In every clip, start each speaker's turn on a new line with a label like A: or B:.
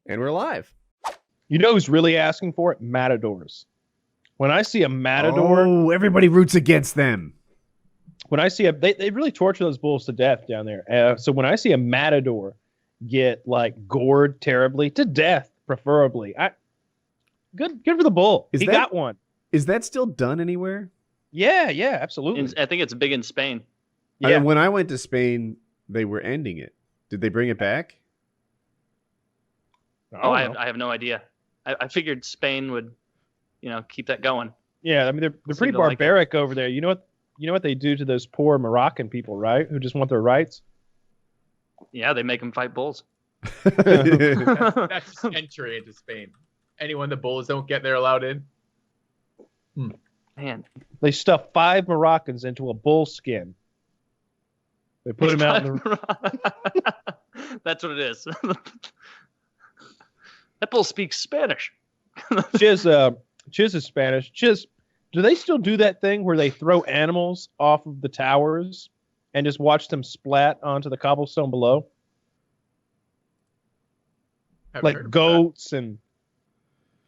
A: And we're live.
B: You know who's really asking for it? Matadors. When I see a matador...
A: Oh, everybody roots against them.
B: When I see they really torture those bulls to death down there. So when I see a matador get like gored terribly to death, preferably, good for the bull. He got one.
A: Is that still done anywhere?
B: Yeah, absolutely.
C: I think it's big in Spain.
B: Yeah.
A: When I went to Spain, they were ending it. Did they bring it back?
C: I have no idea. I figured Spain would, keep that going.
B: Yeah, I mean they're pretty barbaric over there. You know what they do to those poor Moroccan people, right? Who just want their rights.
C: Yeah, they make them fight bulls.
D: That's just entry into Spain. Anyone the bulls don't get, they're allowed in.
C: Man,
B: they stuff 5 Moroccans into a bull skin. They put them out in the...
C: That's what it is. That bull speaks Spanish.
B: Chiz is Spanish. Chiz, do they still do that thing where they throw animals off of the towers and just watch them splat onto the cobblestone below? Like goats and...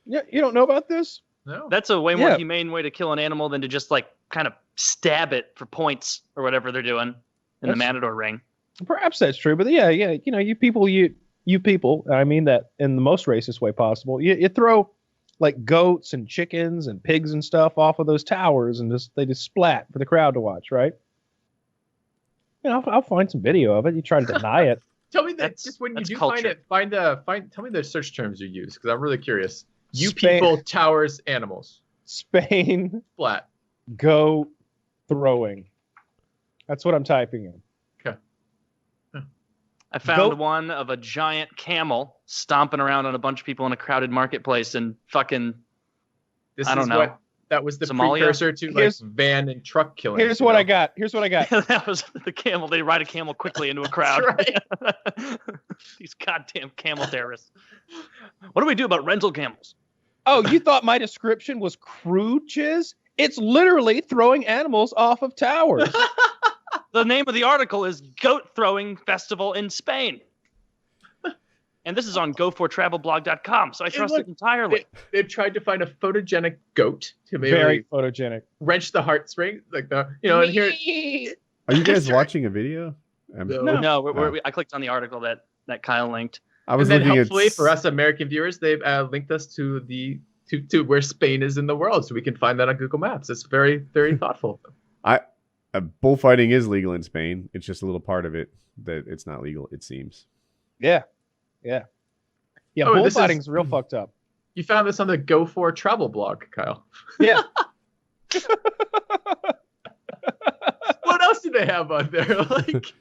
B: Yeah, you don't know about this?
D: No.
C: That's a way more humane way to kill an animal than to just kind of stab it for points or whatever they're doing in the Matador ring.
B: Perhaps that's true, but yeah, you people, I mean that in the most racist way possible. You throw like goats and chickens and pigs and stuff off of those towers and they just splat for the crowd to watch, right? I'll find some video of it. You try to deny it.
D: Tell me that just when you do culture. Find it, tell me the search terms you use, because I'm really curious. People, towers, animals.
B: Spain.
D: Splat.
B: Goat throwing. That's what I'm typing in.
D: Okay.
C: I found one of a giant camel stomping around on a bunch of people in a crowded marketplace and fucking, I don't know.
D: That was the
C: Somalia?
D: Precursor to van and truck killing.
B: Here's what I got.
C: That was the camel. They ride a camel quickly into a crowd.
D: Right.
C: These goddamn camel terrorists. What do we do about rental camels?
B: Oh, you thought my description was crude, Chiz? It's literally throwing animals off of towers.
C: The name of the article is Goat Throwing Festival in Spain. And this is on gofortravelblog.com, so I trust it entirely.
D: They've tried to find a photogenic goat to maybe
B: very photogenic,
D: wrench the heartstrings, and here.
A: Are you guys watching a video?
C: No. I clicked on the article that Kyle linked.
A: I was
D: and then
A: looking
D: hopefully for us American viewers, they've linked us to to where Spain is in the world, so we can find that on Google Maps. It's very, very thoughtful.
A: Bullfighting is legal in Spain. It's just a little part of it that it's not legal, it seems.
B: Yeah. Bullfighting's real fucked up.
D: You found this on the Go For Travel blog, Kyle.
B: Yeah.
D: What else do they have on there? Like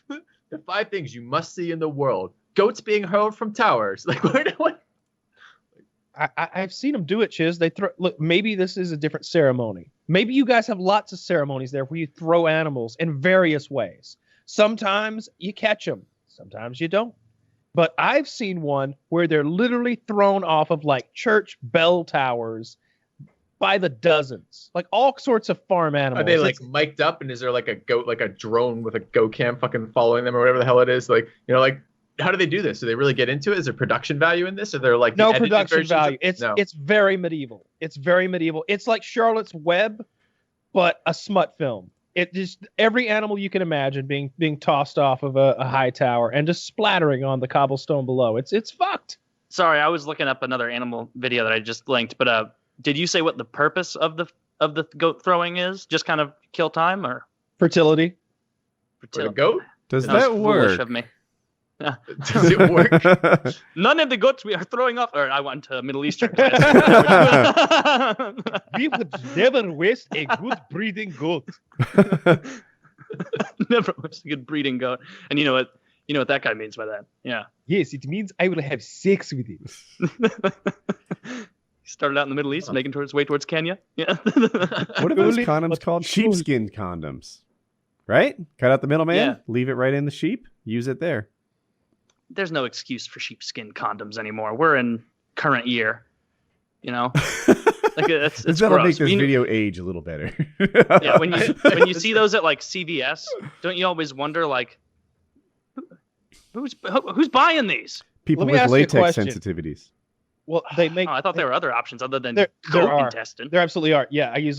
D: the 5 things you must see in the world: goats being hurled from towers. Like what?
B: I've seen them do it, Chiz. They throw. Look, maybe this is a different ceremony. Maybe you guys have lots of ceremonies there where you throw animals in various ways. Sometimes you catch them, sometimes you don't. But I've seen one where they're literally thrown off of like church bell towers by the dozens, like all sorts of farm animals.
D: Are they like mic'd up, and is there like a goat, like a drone with a go cam fucking following them or whatever the hell it is? Like, how do they do this? Do they really get into it? Is there production value in this? Or they're like
B: no production value? It's very medieval. It's very medieval. It's like Charlotte's Web, but a smut film. It just every animal you can imagine being tossed off of a high tower and just splattering on the cobblestone below. It's fucked.
C: Sorry, I was looking up another animal video that I just linked, but did you say what the purpose of the goat throwing is? Just kind of kill time or
B: fertility?
D: For the goat?
A: Does that work?
C: Of me.
D: Does it work?
C: None of the goats we are throwing off. Or I went to Middle Eastern.
B: We would never waste a good breeding goat.
C: Never waste a good breeding goat. And you know what that guy means by that? Yeah.
B: Yes, it means I will have sex with it.
C: He started out in the Middle East, making his way towards Kenya. Yeah.
A: What are those condoms called? Sheepskin condoms. Right? Cut out the middleman,
C: Yeah.
A: Leave it right in the sheep, use it there.
C: There's no excuse for sheepskin condoms anymore. We're in current year, Like it's
A: that'll
C: gross.
A: make this video age a little better.
C: Yeah, when you see those at like CVS, don't you always wonder like, who's buying these?
A: People
B: me
A: with
B: ask you a
A: latex
B: question.
A: sensitivities.
B: Well, they make.
C: Oh, I thought there were other options other than
B: There
C: goat
B: are.
C: intestine.
B: There absolutely are. Yeah, I use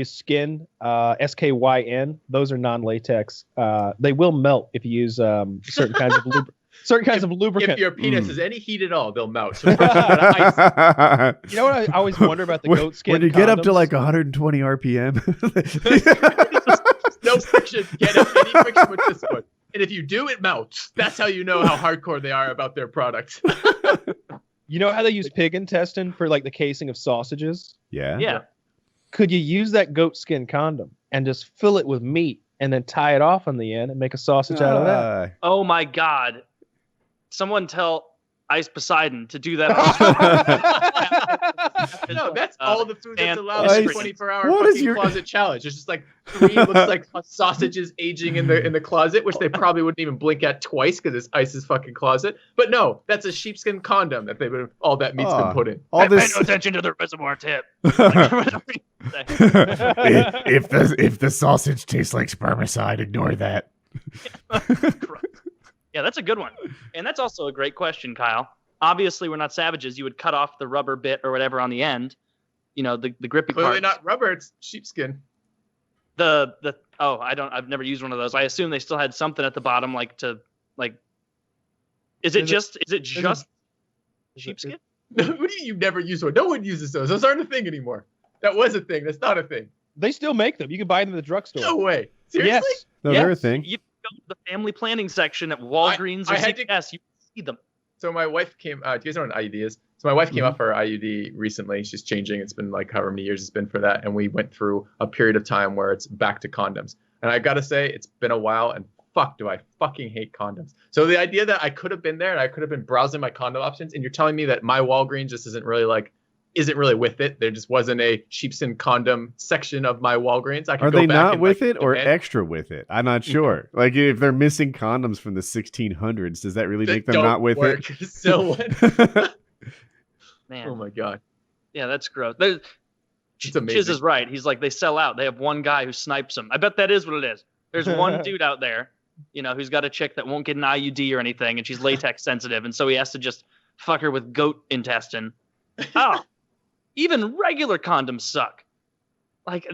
B: Skin, SKYN. Those are non-latex. They will melt if you use certain kinds of lubricant.
D: If your penis has any heat at all, they'll melt. So first you gotta ice.
B: You know what I always wonder about the goat skin?
A: When you get up to
B: condoms?
A: like 120 RPM.
D: No friction. Get any friction with this one. And if you do, it melts. That's how you know how hardcore they are about their product.
B: You know how they use pig intestine for like the casing of sausages?
A: Yeah.
C: Yeah.
B: Could you use that goat skin condom and just fill it with meat and then tie it off on the end and make a sausage out of that?
C: Oh my God. Someone tell Ice Poseidon to do that.
D: No, that's all the food that's
C: and
D: allowed in the
A: ice.
D: 24-hour
A: What is
D: fucking
A: your-
D: closet challenge. There's just like 3 looks like sausages aging in the closet, which they probably wouldn't even blink at twice because it's Ice's fucking closet. But no, that's a sheepskin condom that all that meat's been put in.
A: All
C: Pay
A: this.
C: no attention to the reservoir tip.
A: if the sausage tastes like spermicide, ignore that.
C: Yeah, that's a good one. And that's also a great question, Kyle. Obviously, we're not savages. You would cut off the rubber bit or whatever on the end. You know, the grippy
D: Clearly
C: part.
D: not rubber, it's sheepskin.
C: I've never used one of those. I assume they still had something at the bottom is it just sheepskin?
D: What do you mean you've never used one? No one uses those. Those aren't a thing anymore. That was a thing. That's not a thing.
B: They still make them. You can buy them at the drugstore.
D: No way. Seriously?
B: Yes.
A: No,
C: Yes.
A: they're a thing.
C: You go to the family planning section at Walgreens
D: I
C: or
D: had to-
C: CVS, you see them.
D: So my wife came. Do you guys know what an IUD is? So my wife came off her IUD recently. She's changing. It's been like however many years it's been for that, and we went through a period of time where it's back to condoms. And I gotta say, it's been a while, and fuck, do I fucking hate condoms. So the idea that I could have been there and I could have been browsing my condom options, and you're telling me that my Walgreens just isn't really with it. There just wasn't a sheepskin condom section of my Walgreens. I could
A: Are
D: go
A: they
D: back
A: not
D: and,
A: with
D: like,
A: it or
D: demand-
A: extra with it? I'm not sure. Like, if they're missing condoms from the 1600s, does that really
D: that
A: make them
D: don't
A: not with
D: work.
A: it?
D: So,
C: Man,
D: oh my god,
C: yeah, that's gross.
D: it's
C: Chiz
D: amazing.
C: is right. He's like, they sell out. They have one guy who snipes them. I bet that is what it is. There's one dude out there, who's got a chick that won't get an IUD or anything, and she's latex sensitive, and so he has to just fuck her with goat intestine. Oh, even regular condoms suck. Like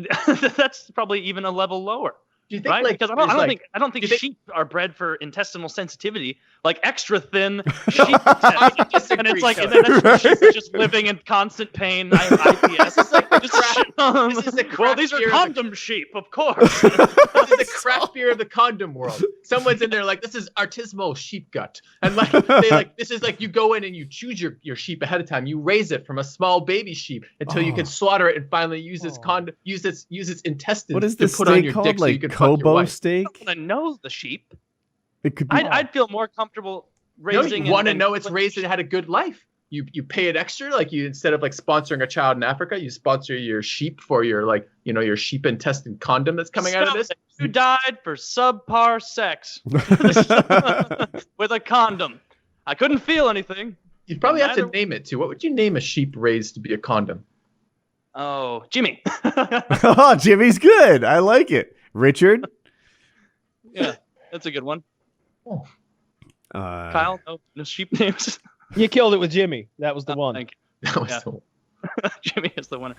C: that's probably even a level lower,
D: Do you think
C: right?
D: like
C: Because I don't think
D: you think-
C: sheep are bred for intestinal sensitivity, like extra thin sheep
D: I
C: intestine.
D: disagree,
C: And it's like,
D: Kelly.
C: and then that's sheep just living in constant pain. IPS. It's like
D: this is the
C: well,
D: craft
C: these are
D: beer of
C: condom sheep, of course.
D: This is the craft beer of the condom world. Someone's in there like, this is artisanal sheep gut, and like they like this is like you go in and you choose your sheep ahead of time. You raise it from a small baby sheep until you can slaughter it and finally use its use its intestines
A: What is
D: to
A: this
D: put on
A: steak
D: your
A: called?
D: dick so you
A: Like
D: can fuck your
A: Kobo
D: wife.
A: steak?
C: I want to know the sheep.
A: It could be.
C: I'd feel more comfortable
D: No,
C: raising.
D: you want to
C: and
D: know it's raised and had a good life. You pay it extra, like you instead of like sponsoring a child in Africa, you sponsor your sheep for your your sheep intestine condom that's coming out of this.
C: You died for subpar sex with a condom. I couldn't feel anything.
D: You'd probably have to
C: Neither-
D: name it too. What would you name a sheep raised to be a condom?
C: Oh, Jimmy.
A: Oh, Jimmy's good. I like it. Richard?
C: Yeah, that's a good one.
A: Uh,
C: Kyle, no sheep names.
B: You killed it with Jimmy. That was the one.
C: Thank
D: That was
C: Yeah.
D: the
C: you. Jimmy is the winner.